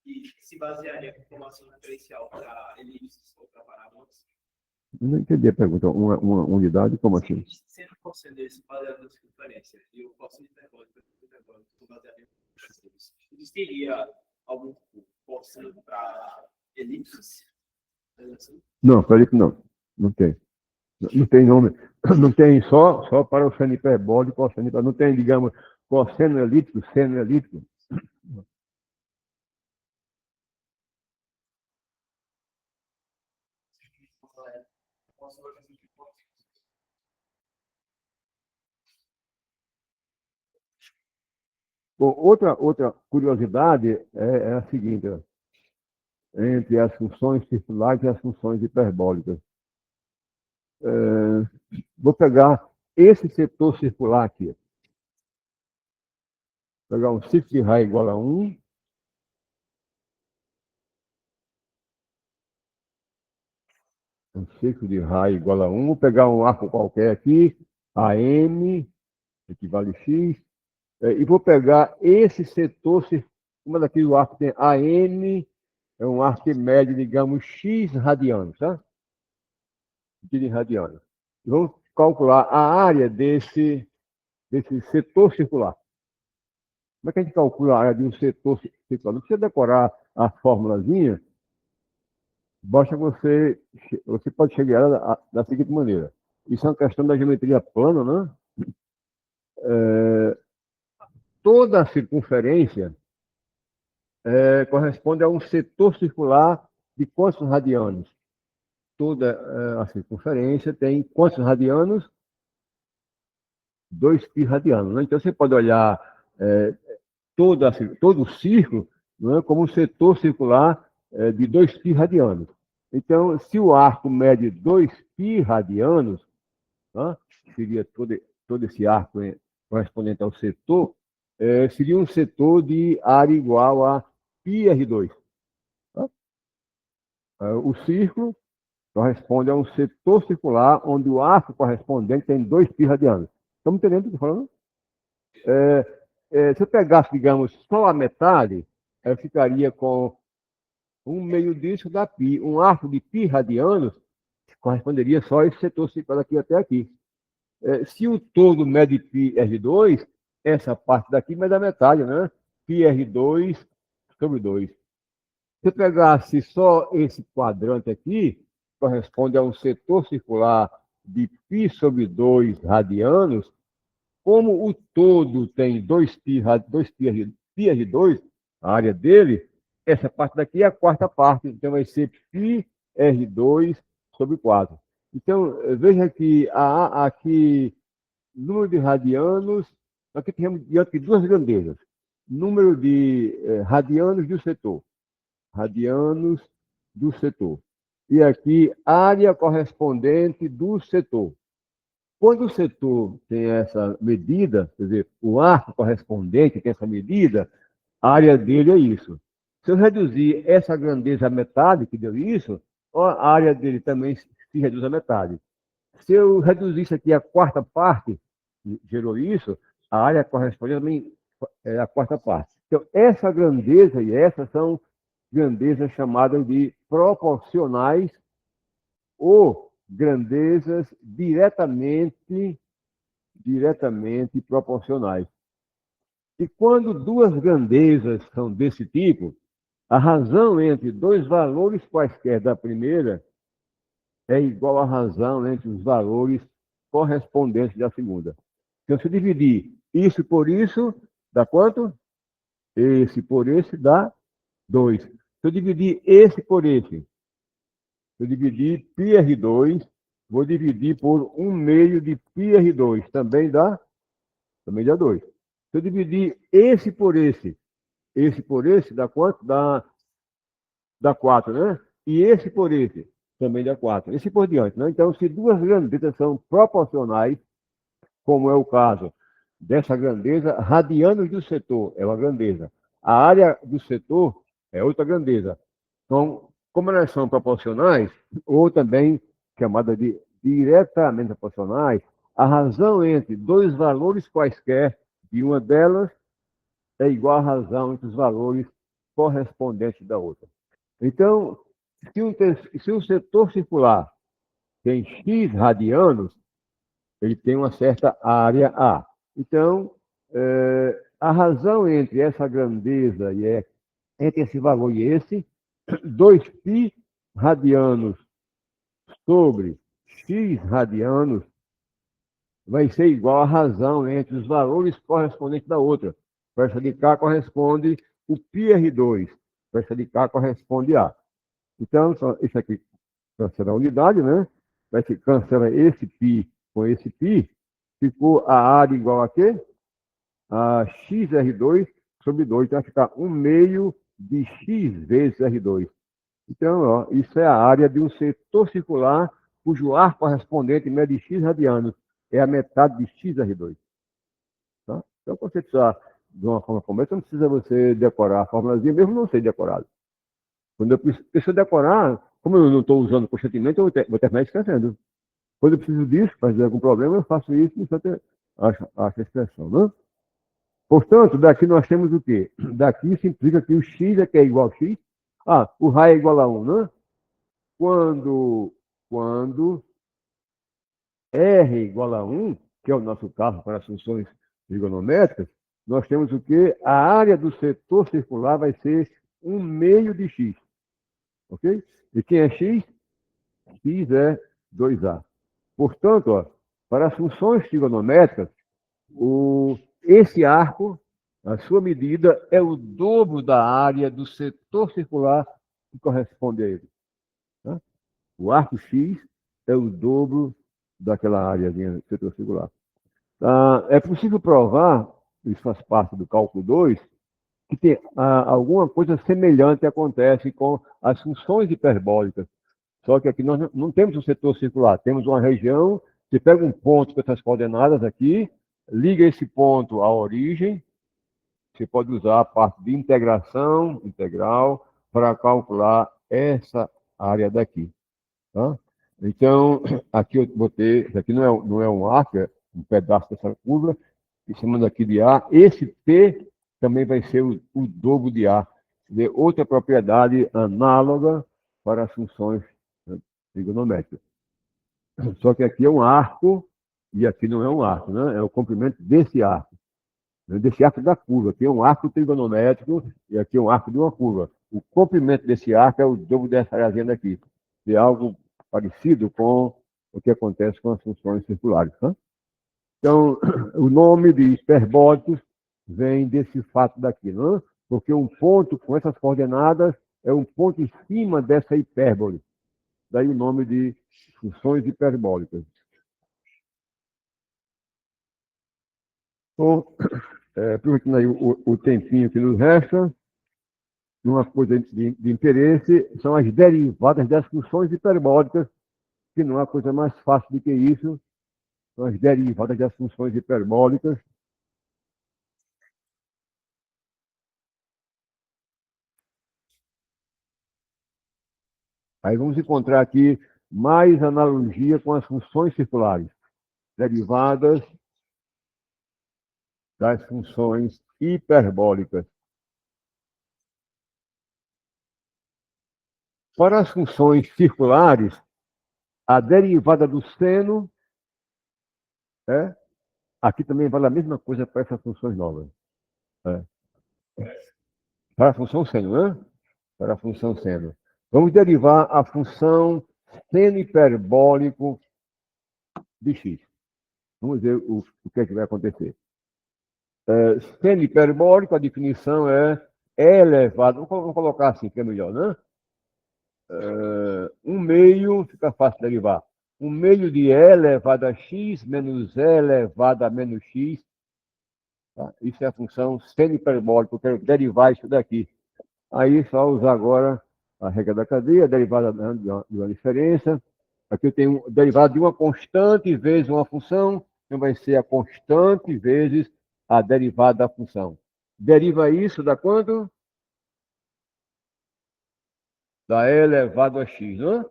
E se basearia em formação referencial para elipses ou para parábolas? Não entendi a pergunta. Uma unidade? Como assim? Sendo cosseno esse baseado na circunferência e o cosseno hiperbólico baseado em elipses, existiria algum cosseno para elipses? Não, para elipse não. Não tem. Não tem nome. Não tem só para o seno hiperbólico, cosseno hiperbólico. Não tem, digamos, cosseno elíptico, seno elíptico. Bom, outra curiosidade é a seguinte, ó, entre as funções circulares e as funções hiperbólicas. Vou pegar esse setor circular aqui. Vou pegar um círculo de raio igual a 1. Um círculo de raio igual a 1. Vou pegar um arco qualquer aqui, AM, equivale a X. E vou pegar esse setor, uma daqui do arco tem AM, é um arco que mede, digamos, X radianos, tá? De radianos. E vamos calcular a área desse setor circular. Como é que a gente calcula a área de um setor circular? Não precisa decorar a formulazinha, basta você pode chegar da seguinte maneira. Isso é uma questão da geometria plana, né? Toda a circunferência corresponde a um setor circular de quantos radianos? Toda a circunferência tem quantos radianos? 2π radianos. Né? Então, você pode olhar todo o círculo, né, como um setor circular de 2π radianos. Então, se o arco mede 2π radianos, né, seria todo esse arco correspondente ao setor, seria um setor de área igual a πr2. Tá? O círculo corresponde a um setor circular onde o arco correspondente tem 2π radianos. Estamos entendendo o que eu estou falando? Se eu pegasse, digamos, só a metade, eu ficaria com 1/2 disso da π. Um arco de π radianos corresponderia só a esse setor circular daqui até aqui. Se o todo mede πr2, essa parte daqui mede a metade, né? πr2 sobre 2. Se eu pegasse só esse quadrante aqui, corresponde a um setor circular de π sobre 2 radianos. Como o todo tem 2πr2, a área dele, essa parte daqui é a quarta parte, então vai ser πr2 sobre 4. Então, veja que aqui, número de radianos, aqui temos diante de duas grandezas. Número de radianos do setor. Radianos do setor. E aqui, área correspondente do setor. Quando o setor tem essa medida, quer dizer, o arco correspondente tem essa medida, a área dele é isso. Se eu reduzir essa grandeza à metade, que deu isso, a área dele também se reduz à metade. Se eu reduzir isso aqui à quarta parte, que gerou isso, a área correspondente também é a quarta parte. Então, essa grandeza e essas são grandezas chamadas de proporcionais ou grandezas diretamente proporcionais. E quando duas grandezas são desse tipo, a razão entre dois valores quaisquer da primeira é igual à razão entre os valores correspondentes da segunda. Então, se eu dividir isso por isso, dá quanto? Esse por esse dá 2. Se eu dividir esse por esse, eu dividir πr2, vou dividir por 1/2 de πr2, também dá 2. Se eu dividir esse por esse dá quanto? Dá 4, né? e esse por esse, também dá 4. Esse por diante. Né? Então, se duas grandezas são proporcionais, como é o caso dessa grandeza, radianos do setor é uma grandeza. A área do setor é outra grandeza. Então, como elas são proporcionais, ou também chamada de diretamente proporcionais, a razão entre dois valores quaisquer de uma delas é igual à razão entre os valores correspondentes da outra. Então, se um setor circular tem x radianos, ele tem uma certa área A. Então, a razão entre essa grandeza e entre esse valor e esse, 2π radianos sobre x radianos vai ser igual à razão entre os valores correspondentes da outra. Para essa de cá corresponde o πr2, para essa de cá corresponde a. Então, isso aqui cancela a unidade, né? Vai se cancela esse π com esse π, ficou a área igual a quê? A xr2 sobre 2, então vai ficar 1 meio de x vezes R2. Então, ó, isso é a área de um setor circular cujo ar correspondente mede x radianos. É a metade de xr2. Tá? Então, quando você precisar de uma forma como essa, não precisa você decorar a formulazinha, mesmo não ser decorado. Quando eu preciso decorar, como eu não estou usando constantemente, eu vou terminar esquecendo. Quando eu preciso disso, para fazer algum problema, eu faço isso e só acho a expressão. Né? Portanto, daqui nós temos o quê? Daqui isso implica que o x é que é igual a x. Ah, o raio é igual a 1, né? Quando R é igual a 1, que é o nosso caso para as funções trigonométricas, nós temos o quê? A área do setor circular vai ser 1 meio de x. Ok? E quem é x? X é 2a. Portanto, ó, para as funções trigonométricas, esse arco, a sua medida, é o dobro da área do setor circular que corresponde a ele. Tá? O arco X é o dobro daquela áreazinha do setor circular. É possível provar, isso faz parte do cálculo 2, que tem alguma coisa semelhante acontece com as funções hiperbólicas. Só que aqui nós não temos um setor circular, temos uma região, você pega um ponto com essas coordenadas aqui, liga esse ponto à origem, você pode usar a parte de integração, integral, para calcular essa área daqui. Tá? Então, aqui eu botei, isso aqui não é um arco, é um pedaço dessa curva, e chamando aqui de A. Esse P também vai ser o dobro de A. Outra propriedade análoga para as funções trigonométricas. Só que aqui é um arco, e aqui não é um arco, né? É o comprimento desse arco da curva. Aqui é um arco trigonométrico e aqui é um arco de uma curva. O comprimento desse arco é o dobro dessa areazinha daqui. É algo parecido com o que acontece com as funções circulares. Tá? Então, o nome de hiperbólicos vem desse fato daqui, não? Porque um ponto com essas coordenadas é um ponto em cima dessa hipérbole. Daí o nome de funções hiperbólicas. Então, aproveitando aí o tempinho que nos resta, uma coisa de interesse são as derivadas das funções hiperbólicas, que não há coisa mais fácil do que isso, são as derivadas das funções hiperbólicas. Aí vamos encontrar aqui mais analogia com as funções circulares, derivadas das funções hiperbólicas. Para as funções circulares, a derivada do seno, aqui também vale a mesma coisa para essas funções novas. Para a função seno, né? Para a função seno. Vamos derivar a função seno hiperbólico de x. Vamos ver o que é que vai acontecer. Seno hiperbólico, a definição é E elevado, vamos colocar assim, que é melhor, né? 1 meio, fica fácil derivar. 1 meio de E elevado a x menos E elevado a menos x. Tá? Isso é a função seno hiperbólico, eu quero derivar isso daqui. Aí só usar agora a regra da cadeia, a derivada de uma diferença. Aqui eu tenho derivada de uma constante vezes uma função, então vai ser a constante vezes a derivada da função. Deriva isso dá quanto? Da e elevado a x, não é?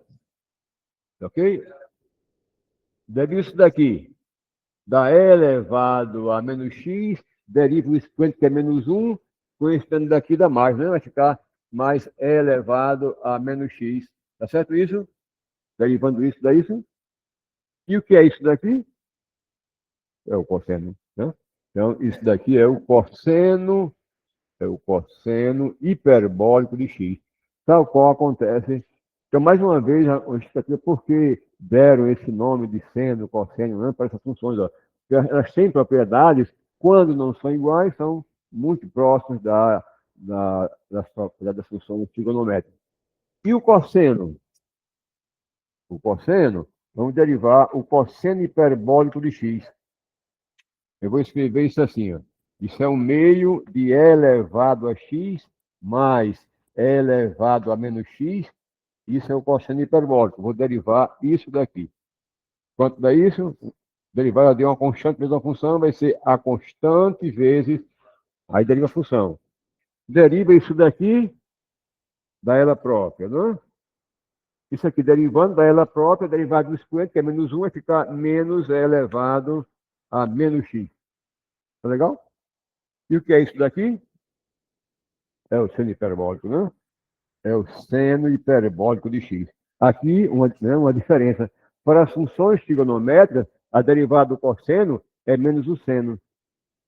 Ok? Deriva isso daqui. Da e elevado a menos x, deriva o expoente que é menos 1, com esse termo daqui dá mais, né? Vai ficar mais e elevado a menos x. Tá certo isso? Derivando isso daí isso. E o que é isso daqui? É o cosseno, né? Então, isso daqui é o cosseno hiperbólico de x, tal qual acontece. Então, mais uma vez, isso aqui é porque deram esse nome de seno, cosseno, né, para essas funções. Ó. Elas têm propriedades, quando não são iguais, são muito próximas das propriedades das funções trigonométricas. E o cosseno? O cosseno, vamos derivar o cosseno hiperbólico de x. Eu vou escrever isso assim, ó. Isso é um meio de e elevado a x mais e elevado a menos x. Isso é o cosseno hiperbólico. Vou derivar isso daqui. Quanto dá isso? Derivada de uma constante vezes uma função vai ser a constante vezes, aí deriva a função. Deriva isso daqui da ela própria, não é? Isso aqui derivando da ela própria, derivado do expoente, que é menos 1, vai ficar menos e elevado a menos x. Tá legal? E o que é isso daqui? É o seno hiperbólico, né? É o seno hiperbólico de x. Aqui, uma diferença. Para as funções trigonométricas, a derivada do cosseno é menos o seno.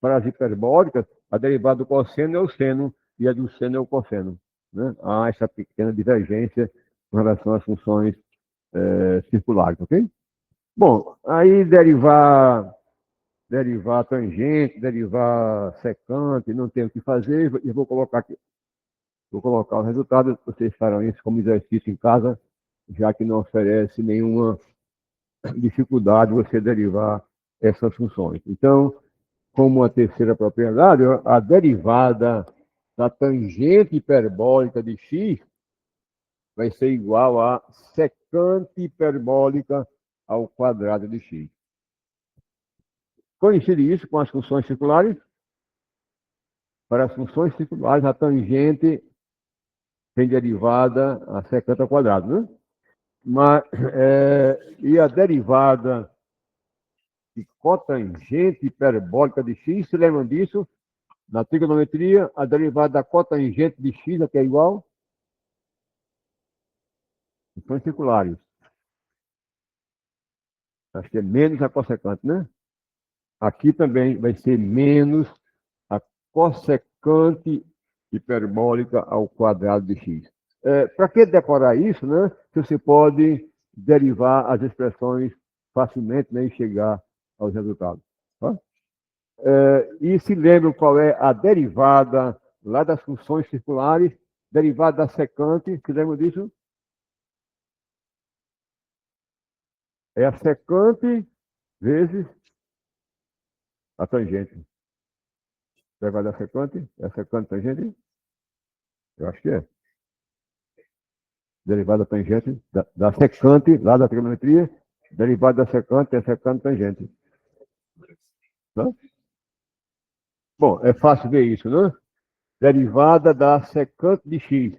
Para as hiperbólicas, a derivada do cosseno é o seno e a do seno é o cosseno. Né? Há essa pequena divergência com relação às funções circulares, ok? Bom, aí derivar tangente, derivar secante, não tem o que fazer, eu vou colocar aqui. Vou colocar o resultado, vocês farão isso como exercício em casa, já que não oferece nenhuma dificuldade você derivar essas funções. Então, como a terceira propriedade, a derivada da tangente hiperbólica de x vai ser igual a secante hiperbólica ao quadrado de x. Coincide isso com as funções circulares? Para as funções circulares, a tangente tem derivada a secante ao quadrado, né? Mas, e a derivada de cotangente hiperbólica de x, se lembram disso? Na trigonometria, a derivada da cotangente de x aqui é igual? Funções circulares. Acho que é menos a cossecante, né? Aqui também vai ser menos a cossecante hiperbólica ao quadrado de x. Para que decorar isso, né? Se você pode derivar as expressões facilmente, né, e chegar aos resultados. Tá? E se lembram qual é a derivada lá das funções circulares, derivada da secante, se lembram disso? É a secante vezes a tangente. Derivada da secante? É a secante tangente? Eu acho que é. Derivada da tangente, da secante, lá da trigonometria, derivada da secante é a secante tangente. Tá? Bom, é fácil ver isso, né? Derivada da secante de x.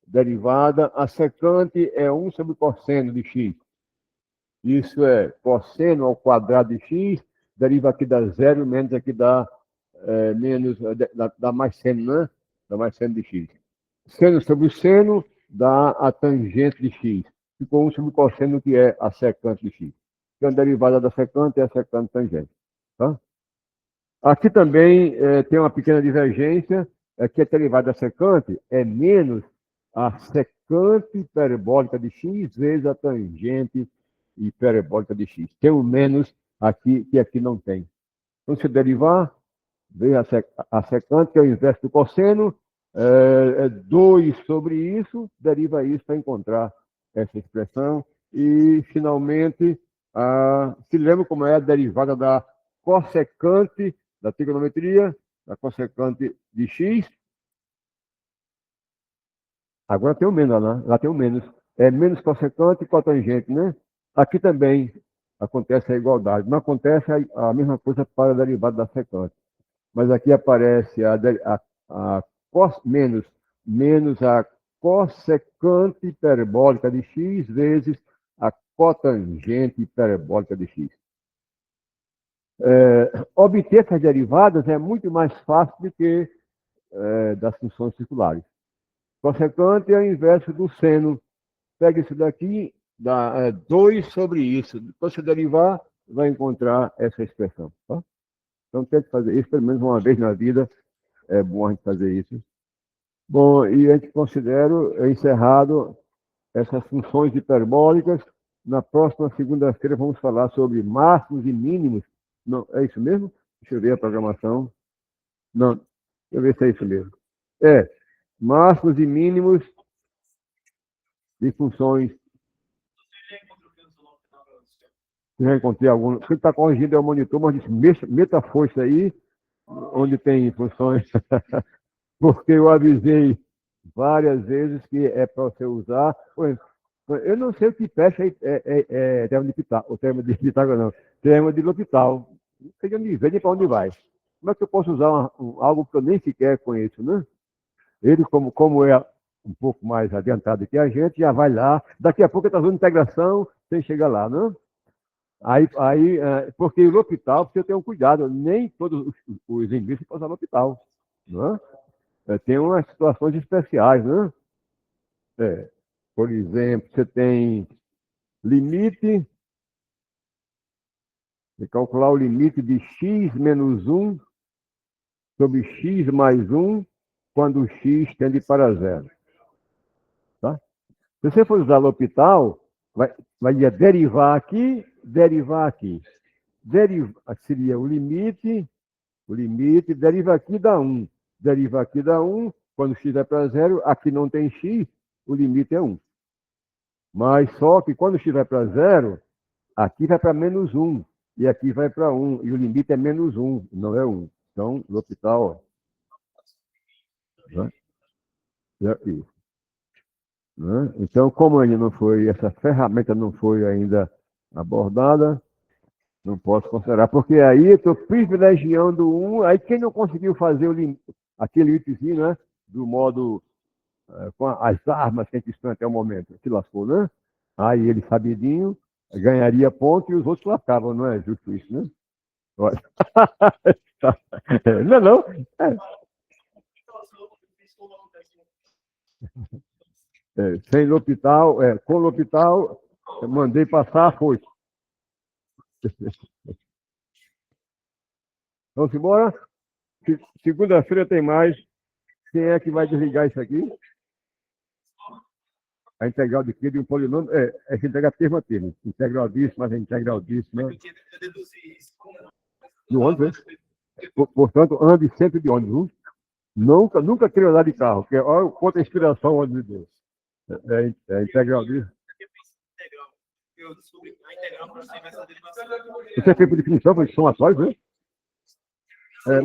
Derivada, a secante é 1 sobre cosseno de x. Isso é cosseno ao quadrado de x, deriva aqui dá zero, menos aqui dá menos, dá mais seno, né? Dá mais seno de x. Seno sobre seno dá a tangente de x. Ficou 1 sobre cosseno, que é a secante de x. Então, a derivada da secante é a secante tangente. Tá? Aqui também tem uma pequena divergência, que a derivada da secante é menos a secante hiperbólica de x vezes a tangente hiperbólica de x. Tem um menos aqui, que aqui não tem. Então, se derivar, veja a secante, que é o inverso do cosseno, 2 sobre isso, deriva isso para encontrar essa expressão. E, finalmente, se lembra como é a derivada da cossecante da trigonometria, da cossecante de x? Agora tem o menos lá, lá tem o menos. É menos cosecante e cotangente, né? Aqui também acontece a igualdade. Não acontece a mesma coisa para a derivada da secante. Mas aqui aparece a menos a cossecante hiperbólica de x vezes a cotangente hiperbólica de x. Obter essas derivadas é muito mais fácil do que das funções circulares. Cossecante é o inverso do seno. Pega isso daqui, dá 2 sobre isso. Depois, se derivar, vai encontrar essa expressão. Tá? Então, tente fazer isso pelo menos uma vez na vida. É bom a gente fazer isso. Bom, e a gente considera encerrado essas funções hiperbólicas. Na próxima segunda-feira vamos falar sobre máximos e mínimos. Não, é isso mesmo? Deixa eu ver a programação. Não, deixa eu ver se é isso mesmo. Máximos e mínimos de funções. Já encontrei algum. Quem está corrigindo é o monitor, mas disse, meta a força aí, onde tem funções. Porque eu avisei várias vezes que é para você usar. Eu não sei o que fecha termo de Pitágoras, o termo de Pitágoras não, termo de L'Hopital. Não sei de onde vem nem para onde vai. Como é que eu posso usar algo que eu nem sequer conheço, né? Ele, como é um pouco mais adiantado que a gente, já vai lá. Daqui a pouco está fazendo integração sem chegar lá, né? Porque o L'Hopital, você tem um cuidado, nem todos os ingleses podem usar L'Hopital, né? Tem umas situações especiais, né? Por exemplo, você tem limite, de calcular o limite de x menos 1 sobre x mais 1 quando o x tende para zero. Tá? Se você for usar L'Hopital, vai derivar aqui, derivar aqui. Seria o limite, deriva aqui dá 1. Deriva aqui dá 1, quando x vai para zero, aqui não tem x, o limite é 1. Mas só que quando x vai para zero, aqui vai para menos 1, e aqui vai para 1, e o limite é menos 1, não é 1. Então, L'Hopital, né? Isso. Né? Então, como ainda não foi, essa ferramenta não foi ainda abordada, não posso considerar, porque aí eu estou privilegiando aí quem não conseguiu fazer aquele limitezinho, né, do modo, com as armas que a gente expõe até o momento, se lascou, né? Aí ele, sabidinho, ganharia ponto e os outros lascavam, não é justo isso, né? Olha. Não, não. Sem L'Hopital, com L'Hopital, eu mandei passar, foi. Vamos embora? Segunda-feira tem mais. Quem é que vai desligar isso aqui? A integral de quê? De um polinômio? Essa integral termo a termo. Integral disso, mas a integral disso, né? De ônibus, portanto, ande sempre de ônibus. Nunca queria andar de carro, porque olha o quanto a inspiração onde me deu. É integral disso. Eu descobri a integral para você essa derivação. Você fez por definição, porque são somatórios, né?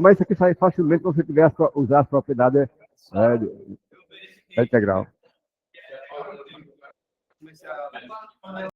Mas isso aqui sai facilmente se você puder usar as propriedades da integral.